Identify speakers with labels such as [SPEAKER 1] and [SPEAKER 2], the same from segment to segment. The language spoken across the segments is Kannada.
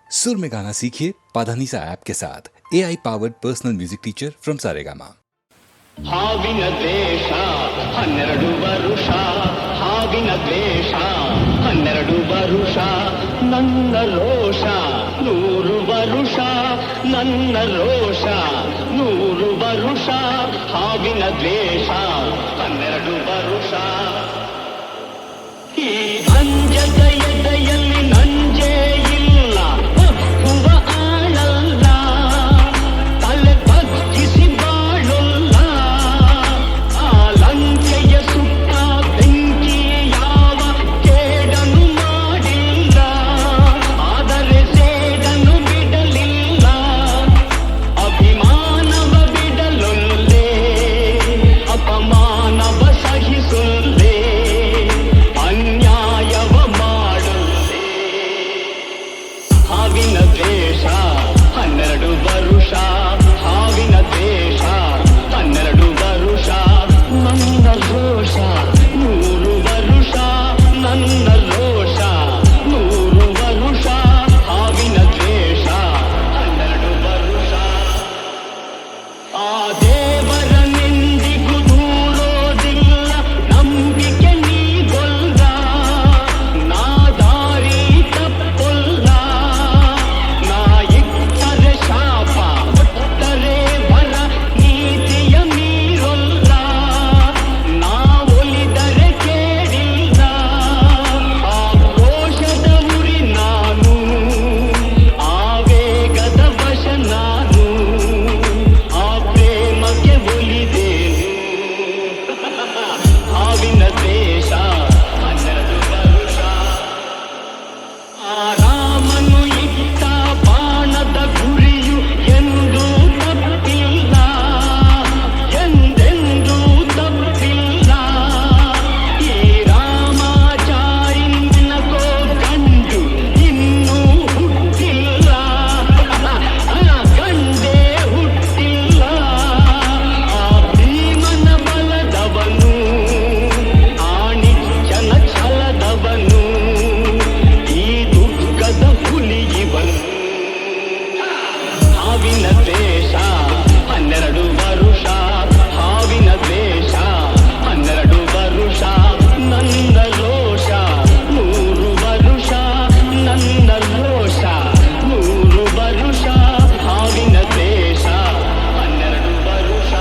[SPEAKER 1] सुर में गाना सीखिए पाधानीसा ऐप के साथ AI powered personal music teacher from Saregama.
[SPEAKER 2] ಹಾವಿನ ದ್ವೇಷ 12 ವರುಷ, ಹಾವಿನ ದ್ವೇಷ 12 ವರುಷ, ನನ್ನ ರೋಷ 100 ವರುಷ, ನನ್ನ ರೋಷ 100 ವರುಷ, ಹಾವಿನ ದ್ವೇಷ 12 ವರುಷ. ಈ ಅಂಜದ ಎದೆಯಲ್ಲಿ ನಂಜೇ ಇಲ್ಲ, ಒಪ್ಪುವ ಆಳಲ್ಲ, ತಲೆ ಬಗ್ಗಿಸಿ ಬಾಳೊಲ್ಲ, ಆ ಲಂಕೆಯ ಸುತ್ತ ಬೆಂಕಿ ಯಾವ ಕೇಡನು ಮಾಡಿಲ್ಲ, ಆದರೆ ಸೇಡನು ಬಿಡಲಿಲ್ಲ, ಅಭಿಮಾನವ ಬಿಡಲೊಲ್ಲೆ, ಅಪಮಾನವ ಸಹಿಸೊಲ್ಲೆ, ಅನ್ಯಾಯವ ಮಾಡೊಲ್ಲೆ. ಹಾವಿನ ದ್ವೇಷ 12 ವರುಷ, ಹಾವಿನ ದ್ವೇಷ 12 ವರುಷ, ನನ್ನ ರೋಷ 100 ವರುಷ, ನನ್ನ ರೋಷ 100 ವರುಷ, ಹಾವಿನ ದ್ವೇಷ 12 ವರುಷ. ಆ ದೇವರನೆಂದಿಗೂ ದೂರೋದಿಲ್ಲ, ನಂಬಿಕೆ ನೀಗೊಲ್ಲ, ನಾ ದಾರಿ ತಪ್ಪೊಲ್ಲ, ನಾ ಇಟ್ಟರೆ ಶಾಪ ಕೊಟ್ಟರೆ ಬರ, ನೀತಿಯ ಮೀರೊಲ್ಲ, ನಾ ಒಲಿದರೆ ಕೇಳಿಲ್ಲ, ಆ ಕ್ರೋಶದ ಉರಿ ನಾನು, ಆವೇಗದ ವಶ ನಾನು, ಆ ಪ್ರೇಮಕ್ಕೆ ಒಲಿದೇನು. ಹಾವಿನ ದ್ವೇಷ 12 ವರುಷ. ಆ ರಾಮನು ಇಟ್ಟ ಬಾಣದ ಗುರಿಯು ಎಂದೂ ತಪ್ಪಿಲ್ಲ, ಎಂದೆಂದೂ ತಪ್ಪಿಲ್ಲ, ಈ ರಾಮಾಚಾರಿಂದಿನಕೋ ಗಂಡು ಇನ್ನೂ ಹುಟ್ಟಿಲ್ಲ, ಗಂಡೇ ಹುಟ್ಟಿಲ್ಲ, ಆ ಭೀಮನ ಬಲದವನು, ಆ ನಿಚ್ಚನ ಛಲದವನು, ಈ ದುರ್ಗದ ಹುಲಿ ಇವನು. ಹಾವಿನ ದ್ವೇಷ 12 ವರುಷ, ಹಾವಿನ ದ್ವೇಷ 12 ವರುಷ, ನನ್ನ ರೋಷ 100 ವರುಷ, ನನ್ನ ರೋಷ 100 ವರುಷ, ಹಾವಿನ ದ್ವೇಷ 12 ವರುಷ.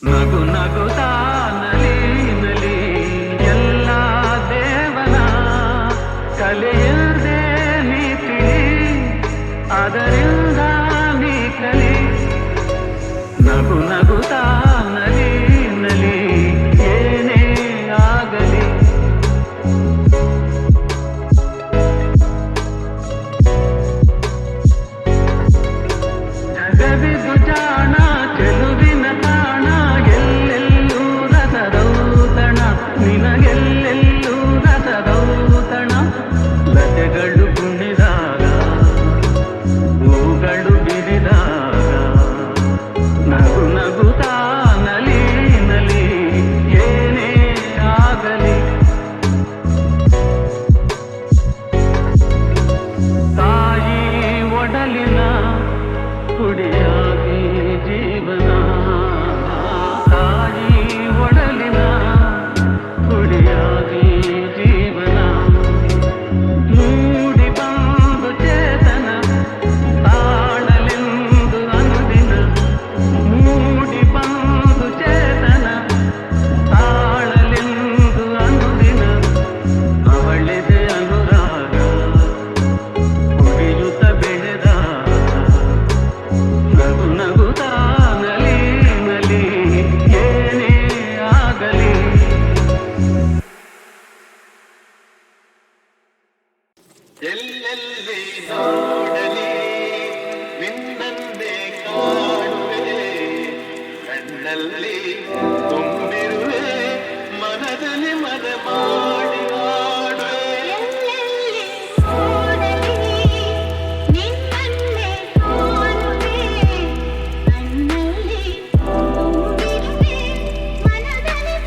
[SPEAKER 3] ನಗು ನಗುತ್ತಾ ನಲಿ ನಲಿ ಎಲ್ಲ ದೇವನ ಕಲೆಯಿಲ್ಲದೆ ನೀ ತಿಳಿ, ಅದರಿಂದ ನೀ ಕಲಿ. ನಗು ನಗುತ್ತಾ ನಲಿ ನಲಿ ಏನೇ ಆಗಲಿ, ಜಗವಿದು ಜಾಣ ಚೆಲುವಿನ ತಾಣ, ಎಲ್ಲೆಲ್ಲೂ ರಸದೌತಣ, ನಿನಗೆಲ್ಲೆಲ್ಲೂ ರಸದೌತಣ. ಲತೆಗಳು ಕುಣಿದಾಗ, ಹೂಗಳು ಬಿರಿದಾಗ, ನಗು ನಗುತ್ತಾ ನಲಿ ನಲಿ ಏನೇ ಆಗಲಿ. ತಾಯಿ ಒಡಲಿನ ಕುಡಿಯಾಗಿ ಜೀವನ, ತಾಯಿ ಒಡಲಿನ ಕುಡಿಯಾಗಿ ಜೀವನ, ಮೂಡಿ ಬಂದು ಚೇತನ ತಾಳಲೆಂದು ಅನುದಿನ, ಮೂಡಿ ಬಂದು ಚೇತನ ತಾಳಲೆಂದು ಅನುದಿನ, ಅವಳಿದೆ ಅನುರಾಗ ಕುಡಿಯುತ್ತ ಬೆಳೆದಾಗ, ನಗು ನಗುತ್ತಾ ನಲಿ ನಲಿ ಏನೇ ಆಗಲಿ. ಎಲ್ಲೆಲ್ಲಿ ನೋಡಲಿ ನಿನ್ನನ್ನೇ ಕಾಣುವೆ, ಕಣ್ಣಲ್ಲಿ ತುಂಬಿರುವೆ, ಮನದಲ್ಲಿ ಮನ ಮಾಡಿ ಆಡುವೆ.
[SPEAKER 4] ಎಲ್ಲೆಲ್ಲಿ ನೋಡಲಿ ನಿನ್ನನ್ನೇ ಕಾಣುವೆ, ಕಣ್ಣಲ್ಲಿ ತುಂಬಿರುವೆ, ಮನದಲ್ಲಿ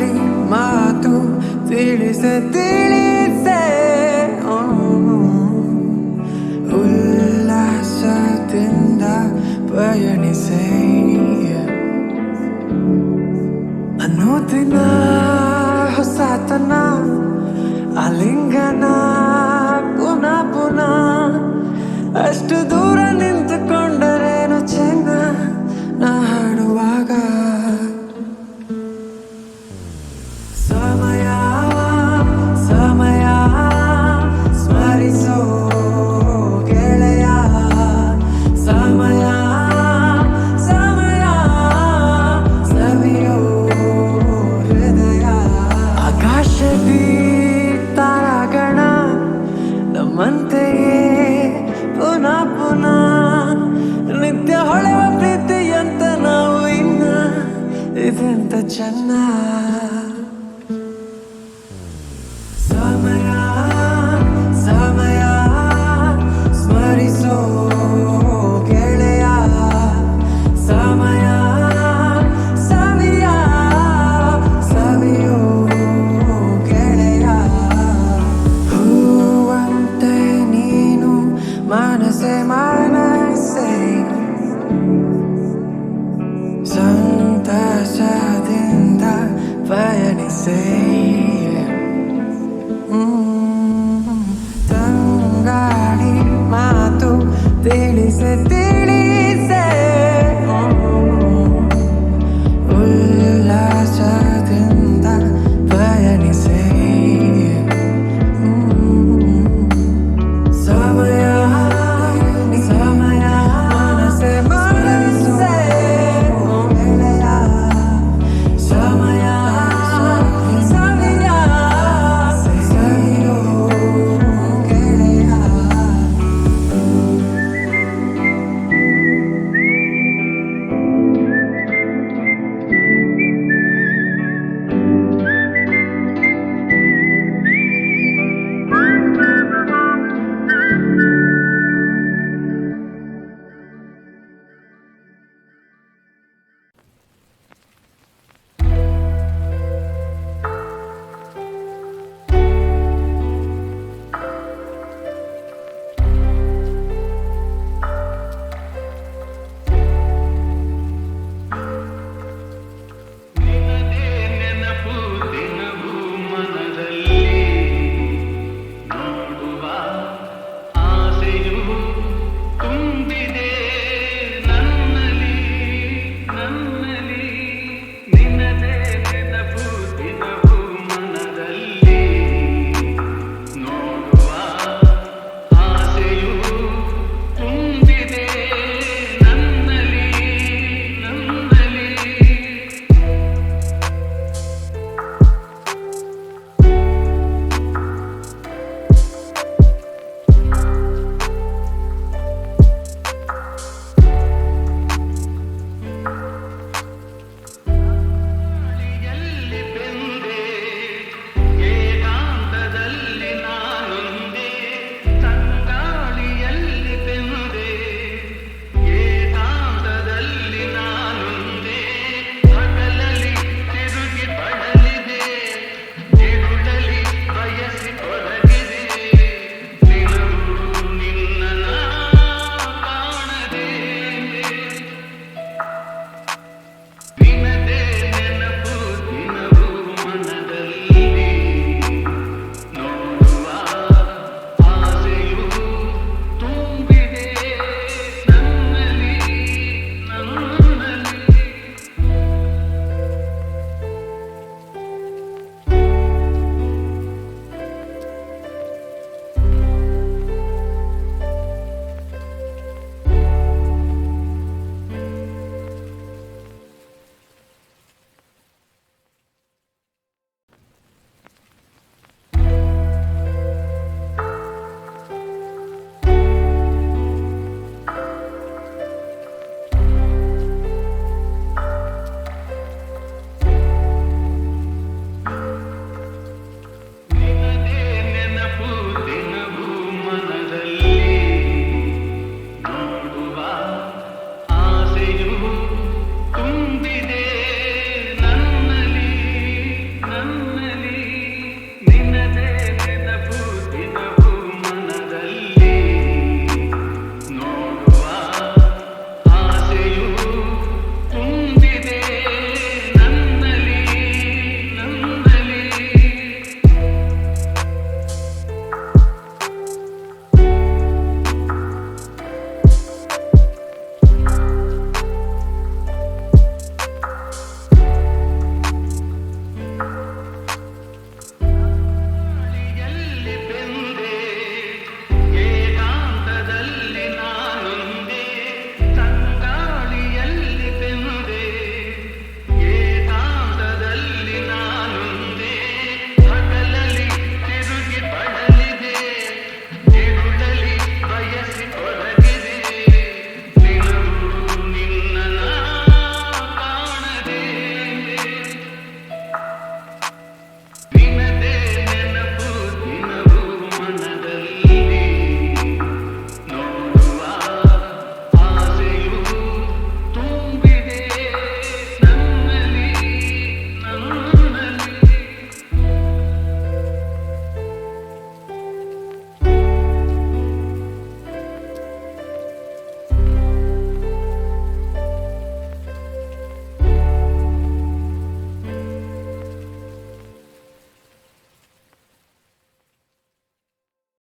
[SPEAKER 5] ಖಾಲಿ ಮಾತು ತಿಳಿಸೆ ಉಲ್ಲಾಸದಿಂದ ಪಯಣಿಸೆ ಅನ್ನೋದಿನ ಹೊಸತನ ಆಲಿಂಗನ ಪುನಃ ಪುನಃ ಅಷ್ಟು ದೂರ ನಿಂತುಕೊಂಡರೇನು ಚೆನ್ನ ನಾ ಹಾಡುವಾಗ ಸಮಯ ಸಮಯ ಸ್ಮರಿಸೋ ಗೆಳೆಯ ಸಮಯ ಸಮಯ ಸವಿಯೋ ಹೃದಯ ಆಕಾಶದಿ ತಾರಾಗಣ ನಮ್ಮಂತೆಯೇ ಪುನಃ ಪುನಃ ನಿತ್ಯ ಹೊಳೆವ ಪ್ರೀತಿಯಂತ ನಾವು ಇನ್ನ ಇದೆಂತ ಚೆನ್ನ